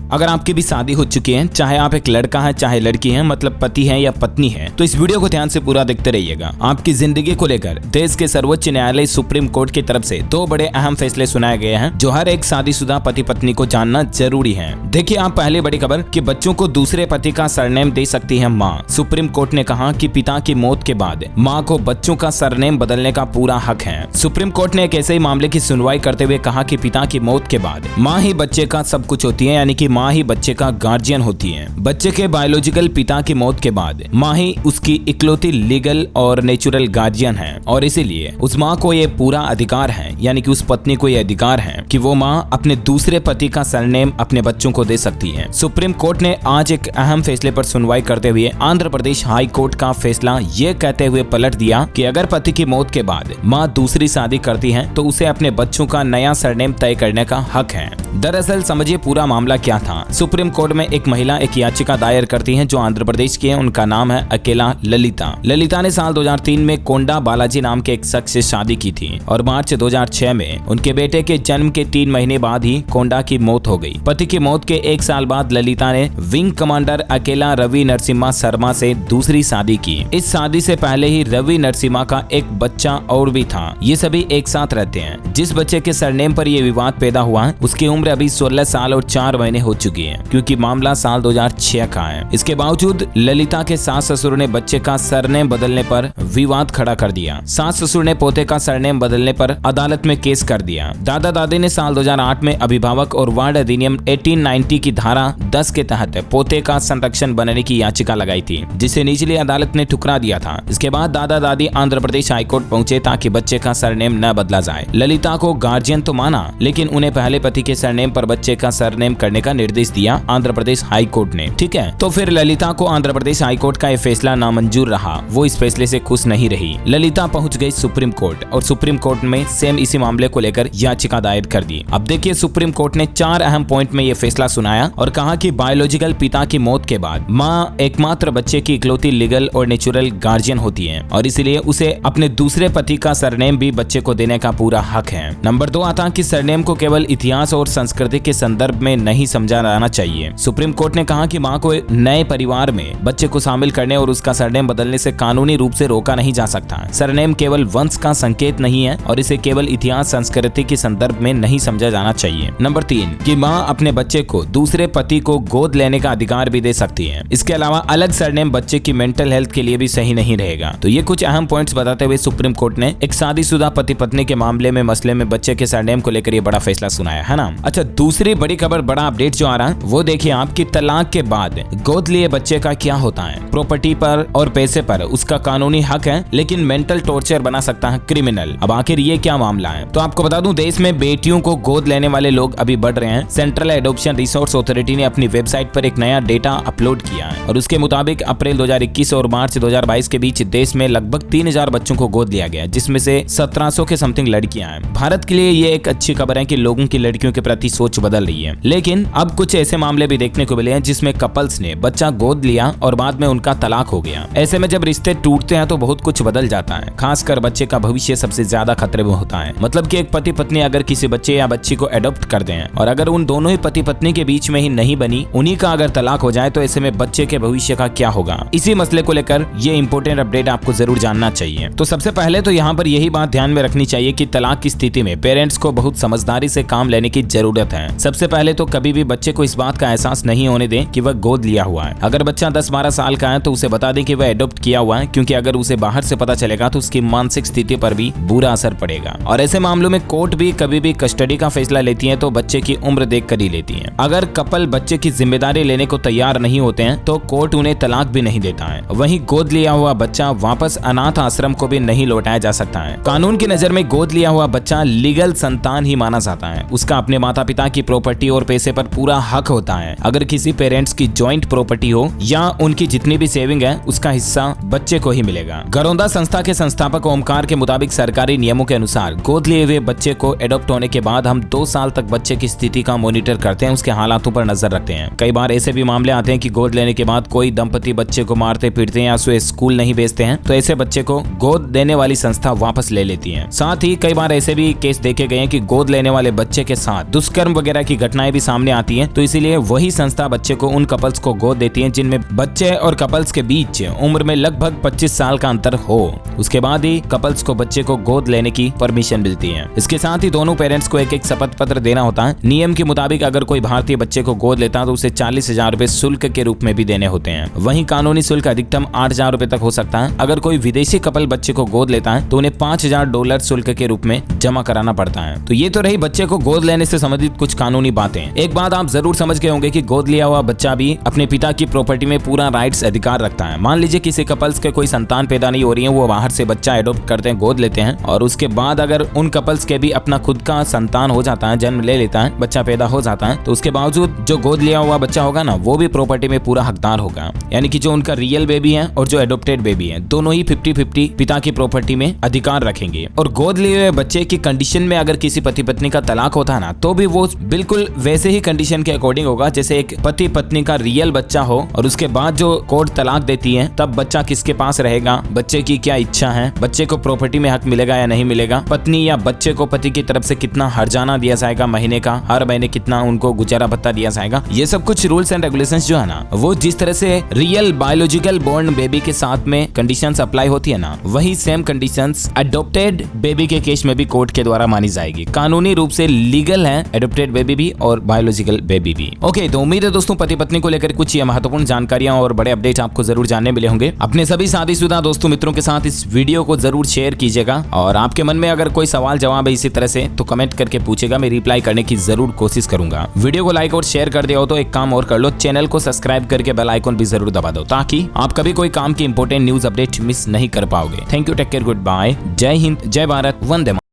अगर आपकी भी शादी हो चुकी है, चाहे आप एक लड़का है चाहे लड़की है, मतलब पति है या पत्नी है, तो इस वीडियो को ध्यान से पूरा देखते रहिएगा। आपकी जिंदगी को लेकर देश के सर्वोच्च न्यायालय सुप्रीम कोर्ट की तरफ से 2 बड़े अहम फैसले सुनाए गए हैं, जो हर एक शादीशुदा पति पत्नी को जानना जरूरी है। देखिए आप पहली बड़ी खबर कि बच्चों को दूसरे पति का सरनेम दे सकती है माँ। सुप्रीम कोर्ट ने कहा कि पिता की मौत के बाद माँ को बच्चों का सरनेम बदलने का पूरा हक है। सुप्रीम कोर्ट ने एक ऐसे ही मामले की सुनवाई करते हुए कहा कि पिता की मौत के बाद माँ ही बच्चे का सब कुछ होती है, यानी कि माँ ही बच्चे का गार्जियन होती है। बच्चे के बायोलॉजिकल पिता की मौत के बाद माँ ही उसकी इकलौती लीगल और नेचुरल गार्जियन है, और इसीलिए उस माँ को ये पूरा अधिकार है, यानी कि उस पत्नी को ये अधिकार है कि वो माँ अपने दूसरे पति का सरनेम अपने बच्चों को दे सकती है। सुप्रीम कोर्ट ने आज एक अहम फैसले पर सुनवाई करते हुए आंध्र प्रदेश हाई कोर्ट का फैसला ये कहते हुए पलट दिया कि अगर पति की मौत के बाद माँ दूसरी शादी करती है तो उसे अपने बच्चों का नया सरनेम तय करने का हक है। दरअसल समझिए पूरा मामला क्या था। सुप्रीम कोर्ट में एक महिला एक याचिका दायर करती है जो आंध्र प्रदेश की है। उनका नाम है अकेला ललिता। ललिता ने साल 2003 में कोंडा बालाजी नाम के एक शख्स से शादी की थी और मार्च 2006 में उनके बेटे के जन्म के 3 महीने बाद ही कोंडा की मौत हो गई। पति की मौत के 1 साल बाद ललिता ने विंग कमांडर अकेला रवि नरसिम्हा शर्मा से दूसरी शादी की। इस शादी से पहले ही रवि नरसिम्हा का एक बच्चा और भी था। ये सभी एक साथ रहते हैं। जिस बच्चे के सरनेम पर यह विवाद पैदा हुआ उसकी उम्र अभी 16 साल और 4 महीने हो चुकी है, क्योंकि मामला साल 2006 का है। इसके बावजूद ललिता के सास ससुर ने बच्चे का सरनेम बदलने पर विवाद खड़ा कर दिया। सास ससुर ने पोते का सरनेम बदलने पर अदालत में केस कर दिया। दादा दादी ने साल 2008 में अभिभावक और वार्ड अधिनियम 1890 की धारा 10 के तहत पोते का संरक्षण बनाने की याचिका लगाई थी, जिसे निचली अदालत ने ठुकरा दिया था। इसके बाद दादा दादी आंध्र प्रदेश हाईकोर्ट पहुंचे ताकि बच्चे का सरनेम न बदला जाए। ललिता को गार्जियन तो माना, लेकिन उन्हें पहले पति के सरनेम पर बच्चे का सरनेम करने का निर्देश दिया आंध्र प्रदेश हाई कोर्ट ने। ठीक है, तो फिर ललिता को आंध्र प्रदेश हाई कोर्ट का यह फैसला नामंजूर रहा। वो इस फैसले से खुश नहीं रही। ललिता पहुंच गई सुप्रीम कोर्ट और सुप्रीम कोर्ट में सेम इसी मामले को लेकर याचिका दायर कर दी। अब देखिए सुप्रीम कोर्ट ने 4 अहम पॉइंट में ये फैसला सुनाया और कहा कि बायोलॉजिकल पिता की मौत के बाद माँ एकमात्र बच्चे की इकलौती लीगल और नेचुरल गार्जियन होती है, और इसलिए उसे अपने दूसरे पति का सरनेम भी बच्चे को देने का पूरा हक है। नंबर 2 आता कि सरनेम को केवल इतिहास और संस्कृति के संदर्भ में नहीं समझा जाना चाहिए। सुप्रीम कोर्ट ने कहा कि माँ को नए परिवार में बच्चे को शामिल करने और उसका सरनेम बदलने से कानूनी रूप से रोका नहीं जा सकता। सरनेम केवल वंश का संकेत नहीं है और इसे केवल इतिहास संस्कृति के संदर्भ में नहीं समझा जाना चाहिए। नंबर 3 कि माँ अपने बच्चे को दूसरे पति को गोद लेने का अधिकार भी दे सकती है। इसके अलावा अलग सरनेम बच्चे की मेंटल हेल्थ के लिए भी सही नहीं रहेगा। तो ये कुछ अहम पॉइंट्स बताते हुए सुप्रीम कोर्ट ने एक शादीशुदा पति पत्नी के मामले में मसले में बच्चे के सरनेम को लेकर ये बड़ा फैसला सुनाया है ना। अच्छा, दूसरी बड़ी खबर, बड़ा अपडेट जो आ रहा है वो देखिए आपकी तलाक के बाद गोद लिए बच्चे का क्या होता है। प्रॉपर्टी पर और पैसे पर उसका कानूनी हक है, लेकिन मेंटल टॉर्चर बना सकता है क्रिमिनल। अब आखिर ये क्या मामला है, तो आपको बता दूं देश में बेटियों को गोद लेने वाले लोग अभी बढ़ रहे हैं। सेंट्रल एडॉप्शन रिसोर्स अथॉरिटी ने अपनी वेबसाइट पर एक नया डेटा अपलोड किया है और उसके मुताबिक अप्रैल 2021 और मार्च 2022 के बीच देश में लगभग 3000 बच्चों को गोद लिया गया, जिसमें से 1700 के समथिंग लड़कियां हैं। भारत के लिए ये एक अच्छी खबर है कि लोगों की लड़कियों के प्रति सोच बदल रही है, लेकिन अब कुछ ऐसे मामले भी देखने को मिले हैं जिसमें कपल्स ने बच्चा गोद लिया और बाद में उनका तलाक हो गया। ऐसे में जब रिश्ते टूटते हैं तो बहुत कुछ बदल जाता है, खासकर बच्चे का भविष्य सबसे ज्यादा खतरे में होता है। मतलब कि एक पति पत्नी अगर किसी बच्चे या बच्ची को एडॉप्ट कर दें और अगर उन दोनों ही पति पत्नी के बीच में ही नहीं बनी, उन्हीं का अगर तलाक हो जाए तो ऐसे में बच्चे के भविष्य का क्या होगा। इसी मसले को लेकर ये इंपॉर्टेंट अपडेट आपको जरूर जानना चाहिए। तो सबसे पहले तो यहाँ पर यही बात ध्यान में रखनी चाहिए कि तलाक की स्थिति में पेरेंट्स को बहुत समझदारी से काम लेने की जरूरत है। सबसे पहले तो कभी भी बच्चे को इस बात का एहसास नहीं होने दें कि वह गोद लिया हुआ है। अगर बच्चा 10-12 साल का है तो उसे बता दें कि वह एडॉप्ट किया हुआ है, क्योंकि अगर उसे बाहर से पता चलेगा तो उसकी मानसिक स्थिति पर भी बुरा असर पड़ेगा। और ऐसे मामलों में कोर्ट भी कभी भी कस्टडी का फैसला लेती है तो बच्चे की उम्र देख कर ही लेती है। अगर कपल बच्चे की जिम्मेदारी लेने को तैयार नहीं होते हैं तो कोर्ट उन्हें तलाक भी नहीं देता है। वहीं गोद लिया हुआ बच्चा वापस अनाथ आश्रम को भी नहीं लौटाया जा सकता है। कानून की नजर में गोद लिया हुआ बच्चा लीगल संतान ही माना जाता है। उसका अपने माता पिता की प्रॉपर्टी और पैसे पर पूरा हक होता है। अगर किसी पेरेंट्स की जॉइंट प्रॉपर्टी हो या उनकी जितनी भी सेविंग है उसका हिस्सा बच्चे को ही मिलेगा। घरौंदा संस्था के संस्थापक ओमकार के मुताबिक सरकारी नियमों के अनुसार गोद लिए हुए बच्चे को एडॉप्ट होने के बाद हम 2 साल तक बच्चे की स्थिति का मॉनिटर करते हैं, उसके हालातों पर नजर रखते हैं। कई बार ऐसे भी मामले आते हैं कि गोद लेने के बाद कोई दंपति बच्चे को मारते पीटते हैं या उसे स्कूल नहीं भेजते हैं, तो ऐसे बच्चे को गोद देने वाली संस्था वापस ले लेती है। साथ ही कई बार ऐसे भी केस देखे गए हैं कि गोद लेने वाले बच्चे के साथ दुष्कर्म वगैरह की घटनाएं भी सामने आती होती है, तो इसीलिए वही संस्था बच्चे को उन कपल्स को गोद देती है जिनमें बच्चे और कपल्स के बीच उम्र में लगभग 25 साल का अंतर हो। उसके बाद ही कपल्स को बच्चे को गोद लेने की परमिशन मिलती है। इसके साथ ही दोनों पेरेंट्स को एक शपथ पत्र देना होता है। नियम के मुताबिक अगर कोई भारतीय बच्चे को गोद लेता है तो उसे 40,000 रुपए शुल्क के रूप में भी देने होते हैं। वहीं कानूनी शुल्क अधिकतम 8,000 रुपए तक हो सकता है। अगर कोई विदेशी कपल बच्चे को गोद लेता है तो उन्हें $5,000 शुल्क के रूप में जमा कराना पड़ता है। तो ये तो रही बच्चे को गोद लेने से संबंधित कुछ कानूनी बातें। एक बात आप जरूर समझ गए होंगे कि गोद लिया हुआ बच्चा भी अपने पिता की प्रॉपर्टी में पूरा राइट्स अधिकार रखता है। मान लीजिए किसी कपल्स के कोई संतान पैदा नहीं हो रही है, वो बाहर से बच्चा एडॉप्ट करते हैं, गोद लेते हैं, और उसके बाद अगर उन कपल्स के भी अपना खुद का संतान हो जाता है, जन्म ले लेता है, बच्चा पैदा हो जाता है, तो उसके बावजूद जो गोद लिया हुआ बच्चा होगा ना, वो भी प्रॉपर्टी में पूरा हकदार होगा। यानी कि जो उनका रियल बेबी है और जो एडॉप्टेड बेबी है, दोनों ही 50-50 पिता की प्रॉपर्टी में अधिकार रखेंगे। और गोद लिए हुए बच्चे की कंडीशन में अगर किसी पति पत्नी का तलाक होता है ना, तो भी वो बिल्कुल वैसे ही कंडीशन के अकॉर्डिंग होगा जैसे एक पति पत्नी का रियल बच्चा हो। और उसके बाद जो कोर्ट तलाक देती है तब बच्चा किसके पास रहेगा, बच्चे की क्या इच्छा है, बच्चे को प्रॉपर्टी में हक मिलेगा या नहीं मिलेगा, पत्नी या बच्चे को पति की तरफ से कितना हर्जाना दिया जाएगा महीने का, हर महीने कितना उनको गुजारा भत्ता दिया जाएगा, ये सब कुछ रूल्स एंड रेगुलेशंस जो है ना, वो जिस तरह से रियल बायोलॉजिकल बोर्न बेबी के साथ में कंडीशंस अप्लाई होती है ना, वही सेम कंडीशंस एडॉप्टेड बेबी के केस में भी कोर्ट के द्वारा मानी जाएगी। कानूनी रूप से लीगल है एडॉप्टेड बेबी भी और बायोलॉजिकल बेबी भी। ओके, तो उम्मीद है दोस्तों पति पत्नी को लेकर कुछ ये महत्वपूर्ण जानकारियां और बड़े अपडेट आपको जरूर जानने मिले होंगे। अपने सभी शादीशुदा दोस्तों मित्रों के साथ इस वीडियो को जरूर शेयर कीजिएगा, और आपके मन में अगर कोई सवाल जवाब है इसी तरह से तो कमेंट करके पूछेगा, मैं रिप्लाई करने की जरूर कोशिश करूंगा। वीडियो को लाइक और शेयर कर दिया हो तो एक काम और कर लो, चैनल को सब्सक्राइब करके बेल आइकन भी जरूर दबा दो ताकि आप कभी कोई काम की इंपॉर्टेंट न्यूज अपडेट मिस नहीं कर पाओगे। Thank you, take care, good bye, Jai Hind, जय भारत, वंदे मातरम।